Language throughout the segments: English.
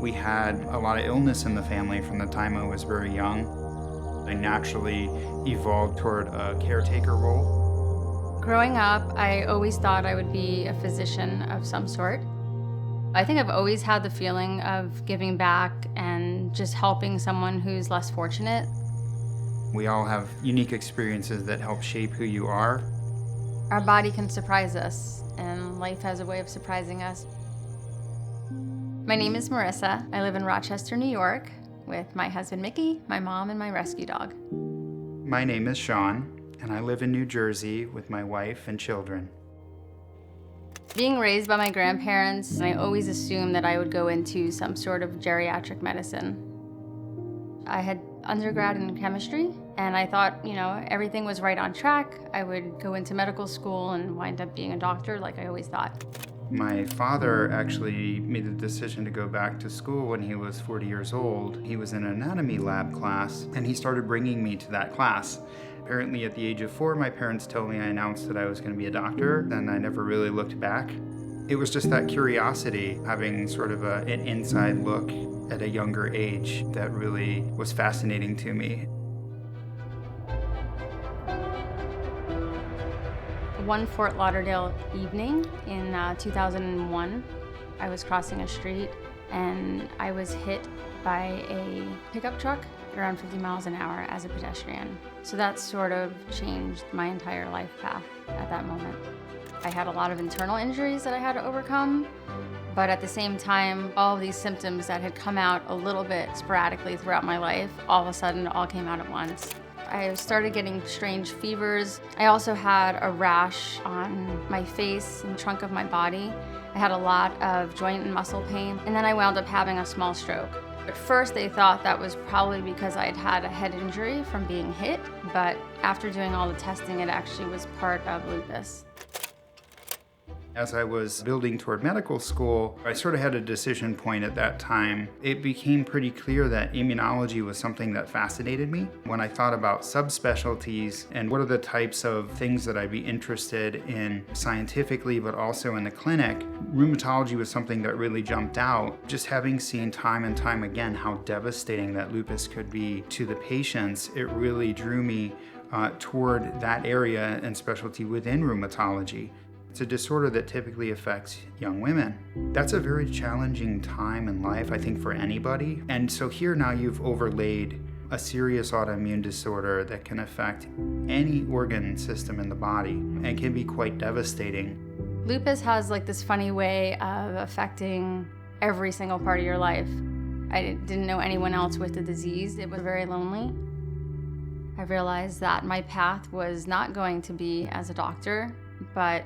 We had a lot of illness in the family from the time I was very young. I naturally evolved toward a caretaker role. Growing up, I always thought I would be a physician of some sort. I think I've always had the feeling of giving back and just helping someone who's less fortunate. We all have unique experiences that help shape who you are. Our body can surprise us, and life has a way of surprising us. My name is Marisa. I live in Rochester, New York, with my husband Mickey, my mom, and my rescue dog. My name is Shawn, and I live in New Jersey with my wife and children. Being raised by my grandparents, I always assumed that I would go into some sort of geriatric medicine. I had undergrad in chemistry, and I thought, everything was right on track. I would go into medical school and wind up being a doctor like I always thought. My father actually made the decision to go back to school when he was 40 years old. He was in an anatomy lab class, and he started bringing me to that class. Apparently at the age of 4, my parents told me I announced that I was going to be a doctor, and I never really looked back. It was just that curiosity, having sort of an inside look at a younger age, that really was fascinating to me. One Fort Lauderdale evening in 2001, I was crossing a street and I was hit by a pickup truck around 50 miles an hour as a pedestrian. So that sort of changed my entire life path at that moment. I had a lot of internal injuries that I had to overcome, but at the same time, all of these symptoms that had come out a little bit sporadically throughout my life, all of a sudden all came out at once. I started getting strange fevers. I also had a rash on my face and trunk of my body. I had a lot of joint and muscle pain, and then I wound up having a small stroke. At first, they thought that was probably because I had had a head injury from being hit, but after doing all the testing, it actually was part of lupus. As I was building toward medical school, I sort of had a decision point at that time. It became pretty clear that immunology was something that fascinated me. When I thought about subspecialties and what are the types of things that I'd be interested in scientifically, but also in the clinic, rheumatology was something that really jumped out. Just having seen time and time again how devastating that lupus could be to the patients, it really drew me toward that area and specialty within rheumatology. It's a disorder that typically affects young women. That's a very challenging time in life, I think, for anybody. And so here now you've overlaid a serious autoimmune disorder that can affect any organ system in the body and can be quite devastating. Lupus has this funny way of affecting every single part of your life. I didn't know anyone else with the disease. It was very lonely. I realized that my path was not going to be as a doctor, but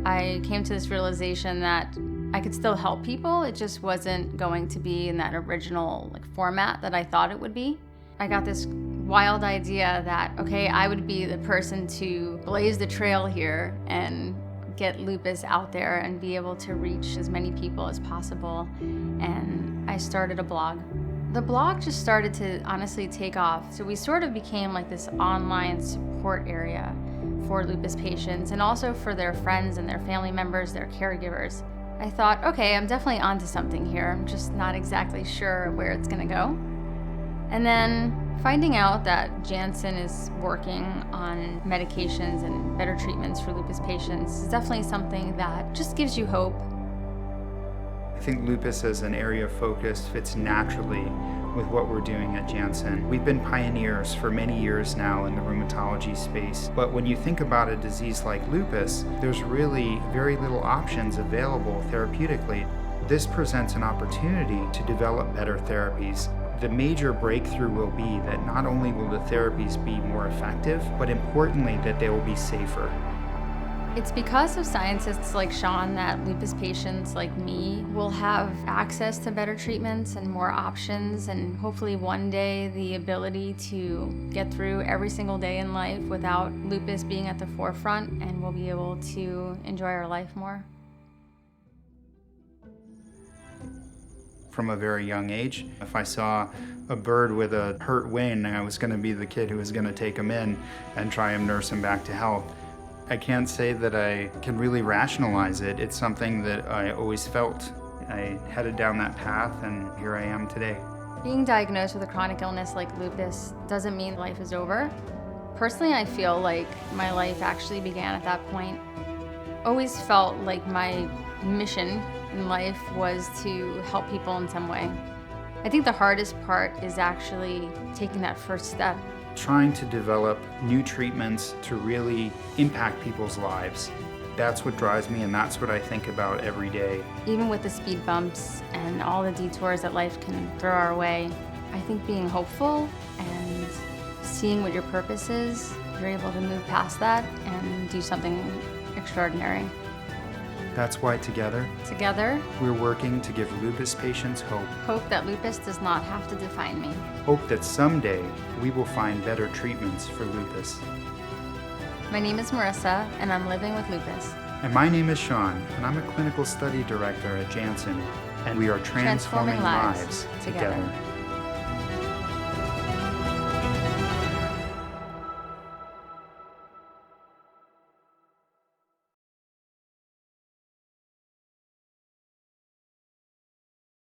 I came to this realization that I could still help people. It just wasn't going to be in that original format that I thought it would be. I got this wild idea that, okay, I would be the person to blaze the trail here and get lupus out there and be able to reach as many people as possible. And I started a blog. The blog just started to honestly take off. So we sort of became this online support area for lupus patients and also for their friends and their family members, their caregivers. I thought, okay, I'm definitely onto something here. I'm just not exactly sure where it's gonna go. And then finding out that Janssen is working on medications and better treatments for lupus patients is definitely something that just gives you hope. I think lupus as an area of focus fits naturally with what we're doing at Janssen. We've been pioneers for many years now in the rheumatology space, but when you think about a disease like lupus, there's really very little options available therapeutically. This presents an opportunity to develop better therapies. The major breakthrough will be that not only will the therapies be more effective, but importantly that they will be safer. It's because of scientists like Shawn that lupus patients like me will have access to better treatments and more options, and hopefully one day the ability to get through every single day in life without lupus being at the forefront, and we'll be able to enjoy our life more. From a very young age, if I saw a bird with a hurt wing, I was going to be the kid who was going to take him in and try and nurse him back to health. I can't say that I can really rationalize it. It's something that I always felt. I headed down that path, and here I am today. Being diagnosed with a chronic illness like lupus doesn't mean life is over. Personally, I feel like my life actually began at that point. Always felt like my mission in life was to help people in some way. I think the hardest part is actually taking that first step. Trying to develop new treatments to really impact people's lives. That's what drives me, and that's what I think about every day. Even with the speed bumps and all the detours that life can throw our way, I think being hopeful and seeing what your purpose is, you're able to move past that and do something extraordinary. That's why together, we're working to give lupus patients hope. Hope that lupus does not have to define me. Hope that someday we will find better treatments for lupus. My name is Marisa, and I'm living with lupus. And my name is Shawn, and I'm a clinical study director at Janssen, and we are transforming lives together.